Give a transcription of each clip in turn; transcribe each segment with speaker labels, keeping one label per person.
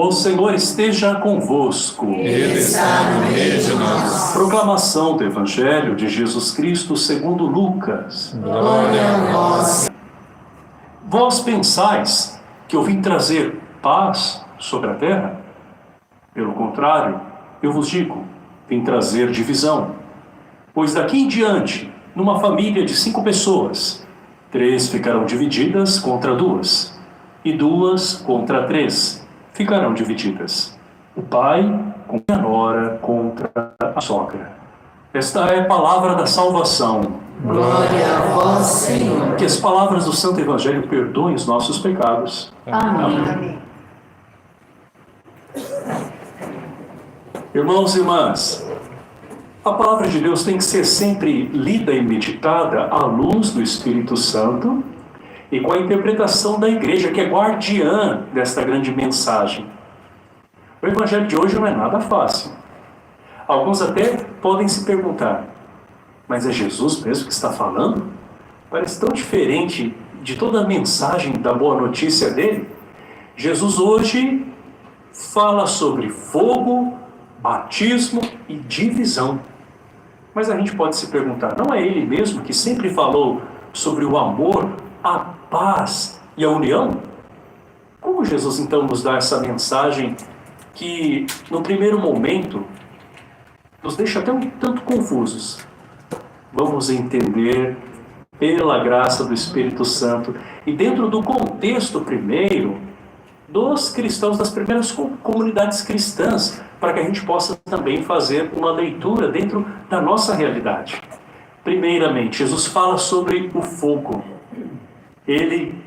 Speaker 1: O Senhor esteja convosco.
Speaker 2: Ele está no meio de nós.
Speaker 1: Proclamação do Evangelho de Jesus Cristo segundo Lucas.
Speaker 2: Glória a vós.
Speaker 1: Vós pensais que eu vim trazer paz sobre a terra? Pelo contrário, eu vos digo, vim trazer divisão. Pois daqui em diante, numa família de 5 pessoas, 3 ficarão divididas contra 2, e 2 contra 3 ficarão divididas. O pai contra a nora contra a sogra. Esta é a palavra da salvação.
Speaker 2: Glória a vós, Senhor.
Speaker 1: Que as palavras do Santo Evangelho perdoem os nossos pecados.
Speaker 2: Amém.
Speaker 1: Irmãos e irmãs, a palavra de Deus tem que ser sempre lida e meditada à luz do Espírito Santo e com a interpretação da igreja, que é guardiã desta grande mensagem. O Evangelho de hoje não é nada fácil. Alguns até podem se perguntar, mas é Jesus mesmo que está falando? Parece tão diferente de toda a mensagem da boa notícia dele. Jesus hoje fala sobre fogo, batismo e divisão. Mas a gente pode se perguntar, não é ele mesmo que sempre falou sobre o amor, a paz e a união? Como Jesus então nos dá essa mensagem que no primeiro momento nos deixa até um tanto confusos? Vamos entender pela graça do Espírito Santo e dentro do contexto primeiro dos cristãos, das primeiras comunidades cristãs, para que a gente possa também fazer uma leitura dentro da nossa realidade. Primeiramente, Jesus fala sobre o fogo. Ele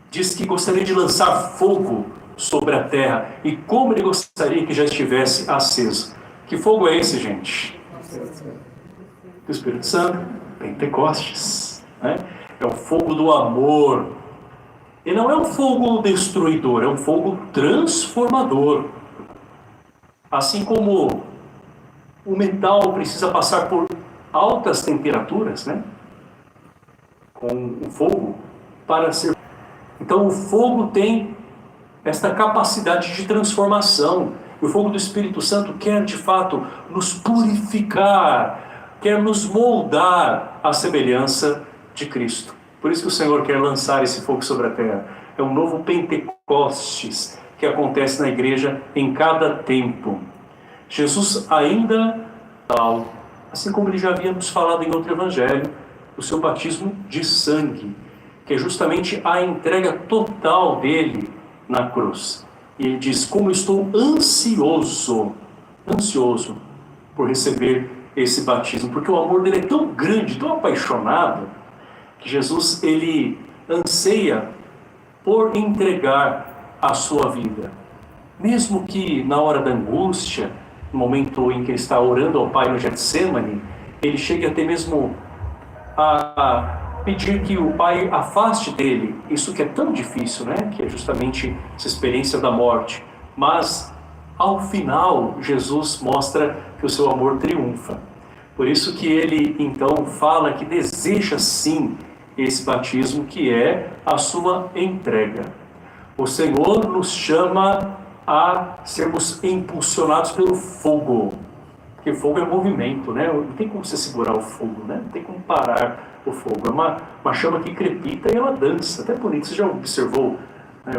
Speaker 1: diz que gostaria de lançar fogo sobre a terra e como ele gostaria que já estivesse aceso. Que fogo é esse, gente? Do Espírito Santo, Pentecostes, né? É o fogo do amor. E não é um fogo destruidor, é um fogo transformador. Assim como o metal precisa passar por altas temperaturas, né? Com o fogo, para ser... Então o fogo tem esta capacidade de transformação. O fogo do Espírito Santo quer de fato nos purificar, quer nos moldar à semelhança de Cristo. Por isso que o Senhor quer lançar esse fogo sobre a terra. É um novo Pentecostes que acontece na igreja em cada tempo. Jesus ainda tal, assim como ele já havia nos falado em outro evangelho, o seu batismo de sangue, que é justamente a entrega total dele na cruz. E ele diz, como eu estou ansioso por receber esse batismo, porque o amor dele é tão grande, tão apaixonado, que Jesus, ele anseia por entregar a sua vida. Mesmo que na hora da angústia, no momento em que ele está orando ao Pai no Getsêmani, ele chega até mesmo a pedir que o Pai afaste dele isso que é tão difícil, né? Que é justamente essa experiência da morte. Mas, ao final, Jesus mostra que o seu amor triunfa. Por isso que ele, então, fala que deseja, sim, esse batismo, que é a sua entrega. O Senhor nos chama a sermos impulsionados pelo fogo. Porque fogo é movimento, né? Não tem como você segurar o fogo, né? Não tem como parar o fogo. É uma chama que crepita e ela dança. Até bonito. Você já observou, né,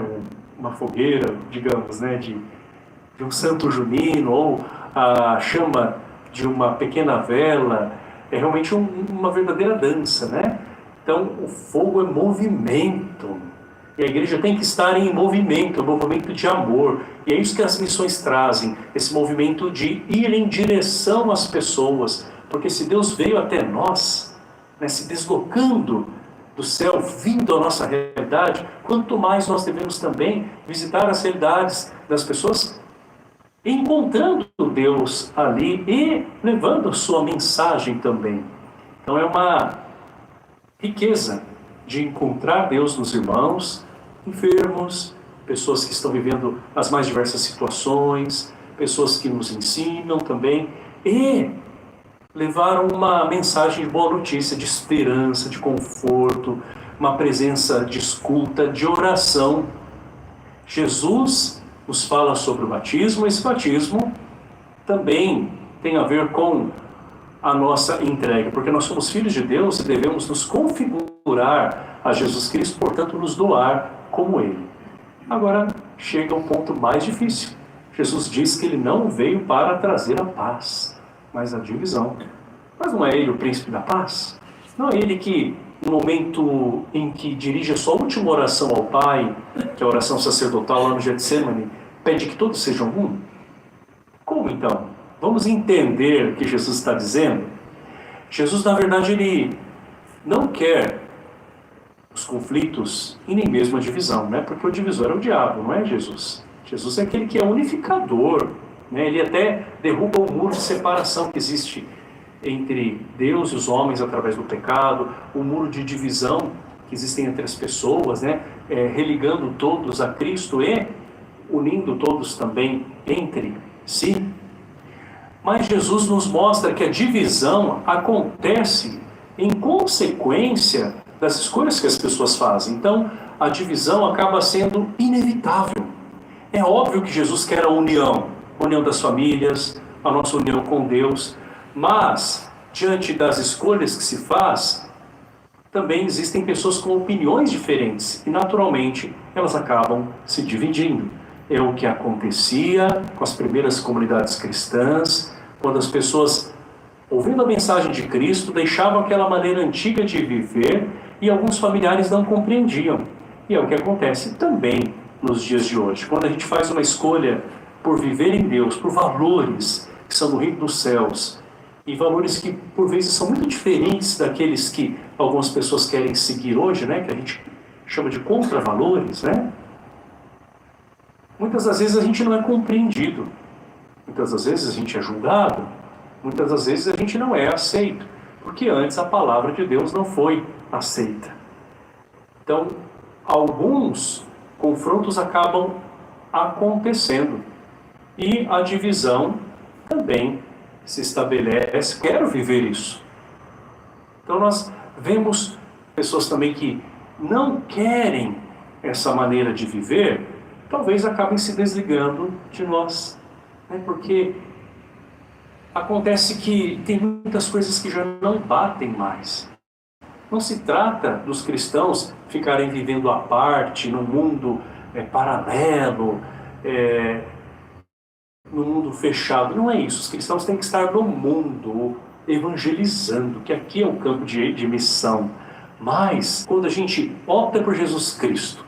Speaker 1: uma fogueira, digamos, né, de um santo junino, ou a chama de uma pequena vela? É realmente uma verdadeira dança, né? Então, o fogo é movimento. E a igreja tem que estar em movimento, um movimento de amor. E é isso que as missões trazem, esse movimento de ir em direção às pessoas. Porque se Deus veio até nós, né, se deslocando do céu, vindo à nossa realidade, quanto mais nós devemos também visitar as realidades das pessoas, encontrando Deus ali e levando a sua mensagem também. Então é uma riqueza de encontrar Deus nos irmãos, enfermos, pessoas que estão vivendo as mais diversas situações, pessoas que nos ensinam também, e levar uma mensagem de boa notícia, de esperança, de conforto, uma presença de escuta, de oração. Jesus, nos fala sobre o batismo. Esse batismo também tem a ver com a nossa entrega, porque nós somos filhos de Deus e devemos nos configurar a Jesus Cristo, portanto nos doar como Ele. Agora chega o ponto mais difícil. Jesus diz que Ele não veio para trazer a paz, mas a divisão. Mas não é Ele o príncipe da paz? Não é Ele que, no momento em que dirige a sua última oração ao Pai, que é a oração sacerdotal lá no Getsemane, pede que todos sejam um? Como então? Vamos entender o que Jesus está dizendo? Jesus, na verdade, Ele não quer os conflitos e nem mesmo a divisão, né? Porque o divisor é o diabo, não é Jesus. Jesus é aquele que é unificador, né? Ele até derruba o muro de separação que existe entre Deus e os homens através do pecado, o muro de divisão que existem entre as pessoas, né? Religando todos a Cristo e unindo todos também entre si. Mas Jesus nos mostra que a divisão acontece em consequência das escolhas que as pessoas fazem. Então, a divisão acaba sendo inevitável. É óbvio que Jesus quer a união das famílias, a nossa união com Deus, mas, diante das escolhas que se faz, também existem pessoas com opiniões diferentes e, naturalmente, elas acabam se dividindo. É o que acontecia com as primeiras comunidades cristãs, quando as pessoas, ouvindo a mensagem de Cristo, deixavam aquela maneira antiga de viver e alguns familiares não compreendiam. E é o que acontece também nos dias de hoje. Quando a gente faz uma escolha por viver em Deus, por valores que são do reino dos céus, e valores que por vezes são muito diferentes daqueles que algumas pessoas querem seguir hoje, né? Que a gente chama de contravalores, né? Muitas das vezes a gente não é compreendido, muitas das vezes a gente é julgado, muitas das vezes a gente não é aceito, porque antes a palavra de Deus não foi aceita. Então, alguns confrontos acabam acontecendo e a divisão também se estabelece. Quero viver isso. Então nós vemos pessoas também que não querem essa maneira de viver, talvez acabem se desligando de nós, né? Porque acontece que tem muitas coisas que já não batem mais. Não se trata dos cristãos ficarem vivendo à parte, num mundo paralelo, no mundo fechado. Não é isso. Os cristãos têm que estar no mundo, evangelizando, que aqui é o campo de missão. Mas, quando a gente opta por Jesus Cristo,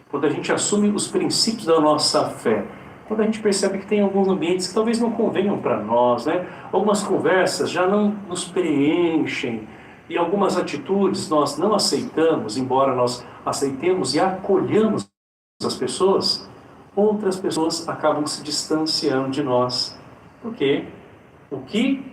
Speaker 1: quando a gente assume os princípios da nossa fé, quando a gente percebe que tem alguns ambientes que talvez não convenham para nós, né? Algumas conversas já não nos preenchem, e algumas atitudes nós não aceitamos, embora nós aceitemos e acolhamos as pessoas, outras pessoas acabam se distanciando de nós, porque o que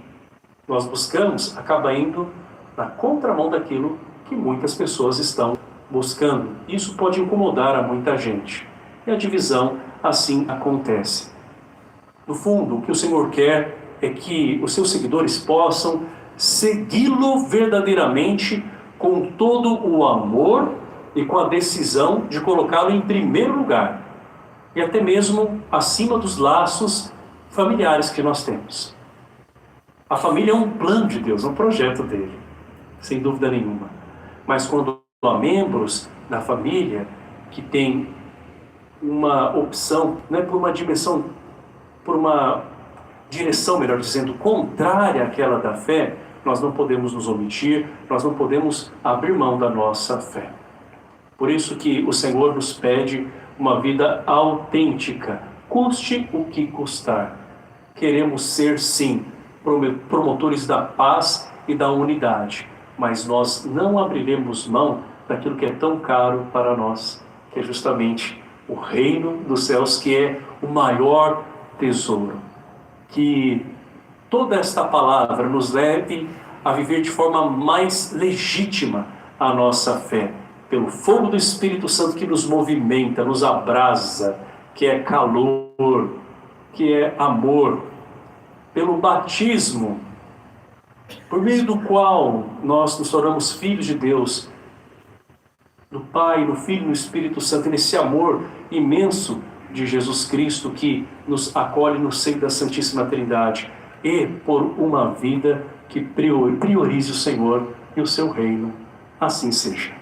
Speaker 1: nós buscamos acaba indo na contramão daquilo que muitas pessoas estão buscando. Isso pode incomodar a muita gente. E a divisão assim acontece. No fundo, o que o Senhor quer é que os seus seguidores possam segui-lo verdadeiramente com todo o amor e com a decisão de colocá-lo em primeiro lugar e até mesmo acima dos laços familiares que nós temos. A família é um plano de Deus, é um projeto dele, sem dúvida nenhuma. Mas quando há membros da família que têm uma opção, né, por uma dimensão, por uma direção, melhor dizendo, contrária àquela da fé, nós não podemos nos omitir, nós não podemos abrir mão da nossa fé. Por isso que o Senhor nos pede uma vida autêntica, custe o que custar. Queremos ser, sim, promotores da paz e da unidade, mas nós não abriremos mão daquilo que é tão caro para nós, que é justamente o reino dos céus, que é o maior tesouro. Que toda esta palavra nos leve a viver de forma mais legítima a nossa fé, pelo fogo do Espírito Santo que nos movimenta, nos abrasa, que é calor, que é amor, pelo batismo, por meio do qual nós nos tornamos filhos de Deus, do Pai, do Filho e do Espírito Santo, nesse amor imenso de Jesus Cristo que nos acolhe no seio da Santíssima Trindade e por uma vida que priorize o Senhor e o seu reino. Assim seja.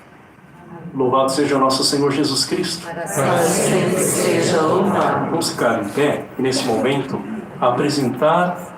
Speaker 1: Louvado seja o nosso Senhor Jesus Cristo.
Speaker 2: Para sempre seja louvado.
Speaker 1: Vamos ficar em pé e nesse momento apresentar